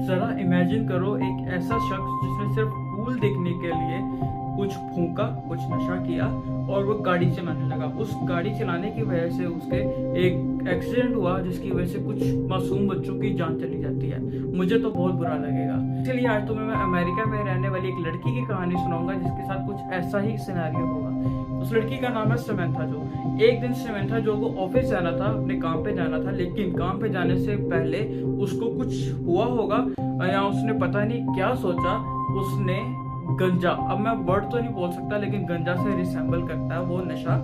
जरा इमेजिन करो एक ऐसा शख्स जिसने सिर्फ कूल दिखने के लिए कुछ फूंका, कुछ नशा किया और वो गाड़ी चलाने लगा। उस गाड़ी चलाने की वजह से उसके एक एक्सीडेंट हुआ जिसकी वजह से कुछ मासूम बच्चों की जान चली जाती है। मुझे तो बहुत बुरा लगेगा। इसलिए आज तुम्हें मैं अमेरिका में रहने वाली एक लड़की की कहानी सुनाऊंगा जिसके साथ कुछ ऐसा ही सिनेरियो होगा। उस लड़की का नाम है समंथा जो। एक दिन समंथा जो को ऑफिस जाना था, अपने काम पे जाना था, लेकिन काम पे जाने से पहले उसको कुछ हुआ होगा या उसने पता नहीं क्या सोचा, उसने गंजा, अब मैं वर्ड तो नहीं बोल सकता लेकिन गंजा से रिसेंबल करता है वो नशा,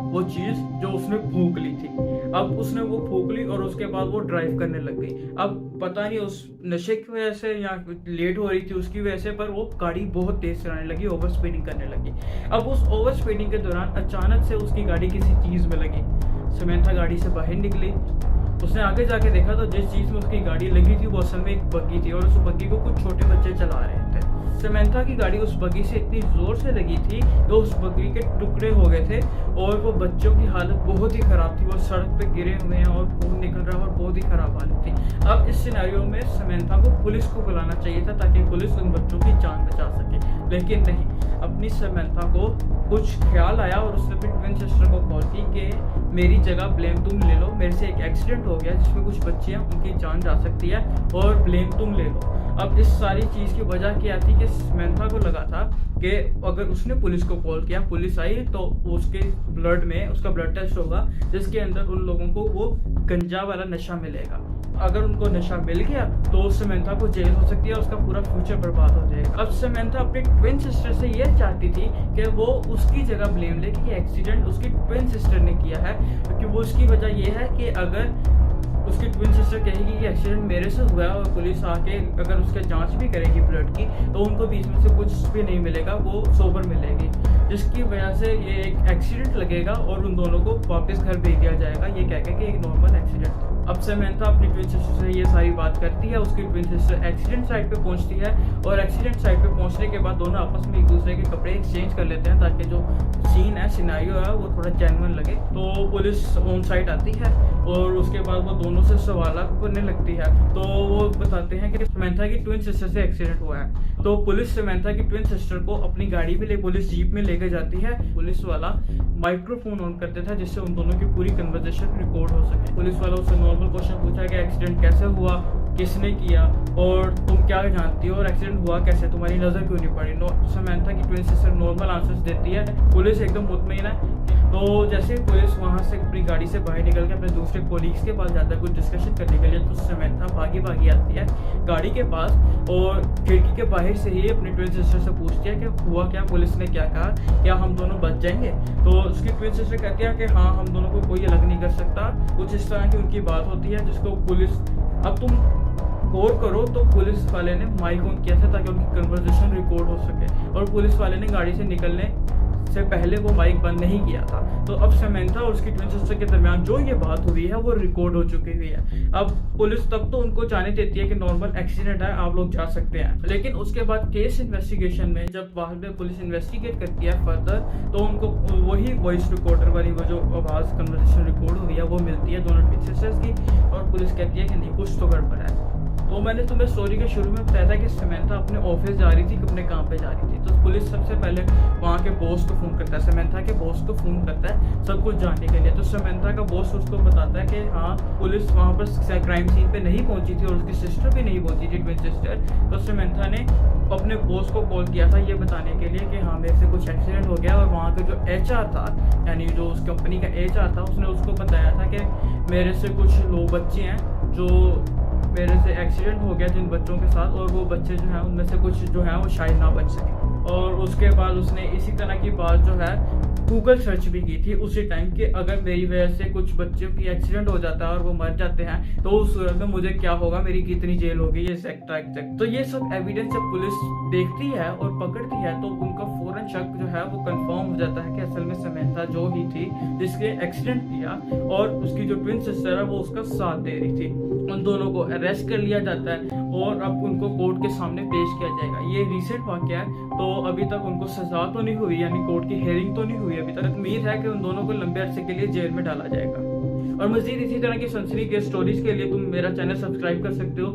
वो चीज जो उसने फूंक ली थी। अब उसने वो फूंक ली और उसके बाद वो ड्राइव करने लग गई। अब पता नहीं उस नशे की वजह से या लेट हो रही थी उसकी वजह से, पर वो गाड़ी बहुत तेज चलाने लगी, ओवर स्पीडिंग करने लगी। अब उस ओवर स्पीडिंग के दौरान अचानक से उसकी गाड़ी किसी चीज में लगी। समंथा गाड़ी से बाहर निकली, उसने आगे जाके देखा तो जिस चीज में उसकी गाड़ी लगी थी वो असल में एक बग्गी थी और उस बग्गी को कुछ छोटे बच्चे चला रहे थे। समंथा की गाड़ी उस बग्गी से इतनी जोर से लगी थी तो उस बग्गी के टुकड़े हो गए थे और वो बच्चों की हालत बहुत ही खराब थी। वो सड़क पे गिरे हुए हैं और खून निकल रहा है और बहुत ही खराब हालत थी। अब इस सिनेरियो में समंथा को पुलिस को बुलाना चाहिए था ताकि पुलिस उन बच्चों की जान बचा सके, लेकिन नहीं। अपनी समंथा को कुछ ख्याल आया और उसने अपनी ट्विन सिस्टर को कॉल की कि मेरी जगह ब्लेम तुम ले लो, मेरे से एक एक्सीडेंट हो गया जिसमें कुछ बच्चे हैं, उनकी जान जा सकती है और ब्लेम तुम ले लो। अब इस सारी चीज़ की वजह क्या थी कि समंथा को लगा था कि अगर उसने पुलिस को कॉल किया, पुलिस आई तो उसके ब्लड में उसका ब्लड टेस्ट होगा जिसके अंदर उन लोगों को वो गंजा वाला नशा मिलेगा। अगर उनको नशा मिल गया तो समंथा को जेल हो सकती है, उसका पूरा फ्यूचर बर्बाद हो जाएगा। अब समंथा अपनी ट्विन सिस्टर से ये चाहती थी कि वो उसकी जगह ब्लेम ले कि एक्सीडेंट उसकी ट्विन सिस्टर ने किया है, क्योंकि वो उसकी वजह ये है कि अगर उसकी ट्विन सिस्टर कहेगी कि एक्सीडेंट मेरे से हुआ है और पुलिस आके अगर उसके जांच भी करेगी ब्लड की तो उनको बीच में से कुछ भी नहीं मिलेगा, वो सोबर मिलेगी, जिसकी वजह से ये एक एक्सीडेंट लगेगा और उन दोनों को वापस घर भेज दिया जाएगा ये कह के कि एक नॉर्मल एक्सीडेंट था। अब समंथा अपनी ट्विन सिस्टर से ये सारी बात करती है। उसकी ट्विन सिस्टर एक्सीडेंट साइट पे पहुंचती है और एक्सीडेंट साइट पे पहुंचने के बाद दोनों आपस में एक दूसरे के कपड़े एक्सचेंज कर लेते हैं ताकि जो सीन है, सिनेरियो है, वो थोड़ा जेन्युइन लगे। तो पुलिस ऑन साइट आती है और उसके बाद वो दोनों से सवाल करने लगती है। तो वो बताते हैं कि समंथा की ट्विन सिस्टर से एक्सीडेंट हुआ है। तो पुलिस समंथा की ट्विन सिस्टर को अपनी गाड़ी में पुलिस जीप में लेकर जाती है। पुलिस वाला माइक्रोफोन ऑन कर देता है जिससे उन दोनों की पूरी कन्वर्सेशन रिकॉर्ड हो सके। पुलिस वाला उससे नॉर्मल क्वेश्चन पूछा कि एक्सीडेंट कैसे हुआ, किसने किया और तुम क्या जानती हो और एक्सीडेंट हुआ कैसे, तुम्हारी नजर क्यों नहीं पड़ी। समंथा की ट्विन सिस्टर नॉर्मल आंसर्स देती है। पुलिस एकदम मुतमईन है। तो जैसे ही पुलिस वहां से अपनी गाड़ी से बाहर निकल के अपने दूसरे कोलीग्स के पास जाता है कुछ डिस्कशन करने के लिए, तो समंथा भागी भागी आती है गाड़ी के पास और खिड़की के बाहर से ही अपनी ट्विन सिस्टर से पूछती है कि हुआ क्या, पुलिस ने क्या कहा, क्या हम दोनों बच जाएंगे। तो उसकी ट्विन सिस्टर कहती है कि हाँ, हम दोनों को कोई अलग नहीं कर सकता। कुछ इस तरह की उनकी बात होती है जिसको पुलिस, अब तुम गौर करो तो पुलिस वाले ने माइक ऑन किया था ताकि उनकी कन्वर्सेशन रिकॉर्ड हो सके और पुलिस वाले ने गाड़ी से निकलने से पहले वो माइक बंद नहीं किया था। तो अब समंथा और उसकी ट्विन सिस्टर के दरमियान जो ये बात हुई है वो रिकॉर्ड हो चुकी हुई है। अब पुलिस तब तो उनको जाने देती है कि नॉर्मल एक्सीडेंट है, आप लोग जा सकते हैं, लेकिन उसके बाद केस इन्वेस्टिगेशन में जब बाहर में पुलिस इन्वेस्टिगेट करती है फर्दर तो उनको वही वॉइस रिकॉर्डर वाली वो जो आवाज़ कन्वर्सेशन रिकॉर्ड हुई है वो मिलती है दोनों ट्विन सिस्टर्स की और पुलिस कहती है कि नहीं, कुछ तो गड़बड़ है। तो मैंने तुम्हें स्टोरी के शुरू में बताया था कि समंथा अपने ऑफिस जा रही थी, अपने काम पे जा रही थी। तो पुलिस सबसे पहले वहाँ के बॉस को फ़ोन करता है, समंथा के बॉस को फ़ोन करता है सब कुछ जानने के लिए। तो समंथा का बॉस उसको बताता है कि हाँ, पुलिस वहाँ पर क्राइम सीन पे नहीं पहुँची थी और उसकी सिस्टर भी नहीं पहुँची थी, ट्विन सिस्टर। तो समंथा ने अपने बॉस को कॉल किया था ये बताने के लिए कि हाँ, मेरे से कुछ एक्सीडेंट हो गया। और वहाँ का जो HR था, यानी जो उस कंपनी का HR था, उसने उसको बताया था कि मेरे से कुछ लोग बच्चे हैं जो मेरे से एक्सीडेंट हो गया जिन बच्चों के साथ, और वो बच्चे जो हैं उनमें से कुछ जो हैं वो शायद ना बच सके। और उसके बाद उसने इसी तरह की बात जो है गूगल सर्च भी की थी उसी टाइम कि अगर मेरी वजह से कुछ बच्चों की एक्सीडेंट हो जाता है और वो मर जाते हैं तो उस सूरत में मुझे क्या होगा, मेरी कितनी जेल होगी, ये एग्जैक्ट। तो ये सब एविडेंस जब पुलिस देखती है और पकड़ती है तो उनका फौरन शक जो है वो कंफर्म हो जाता है कि असल में समंथा जो ही थी जिसके एक्सीडेंट किया और उसकी जो ट्विन सिस्टर है वो उसका साथ दे रही थी। उन दोनों को अरेस्ट कर लिया जाता है और अब उनको कोर्ट के सामने पेश किया जाएगा। ये रिसेंट वाकया है तो अभी तक उनको सजा तो नहीं हुई, यानी कोर्ट की हेयरिंग तो नहीं हुई अभी तक। उम्मीद है कि उन दोनों को लंबे अरसे के लिए जेल में डाला जाएगा। और मजीद इसी तरह की सनसनीखेज स्टोरीज के लिए तुम मेरा चैनल सब्सक्राइब कर सकते हो।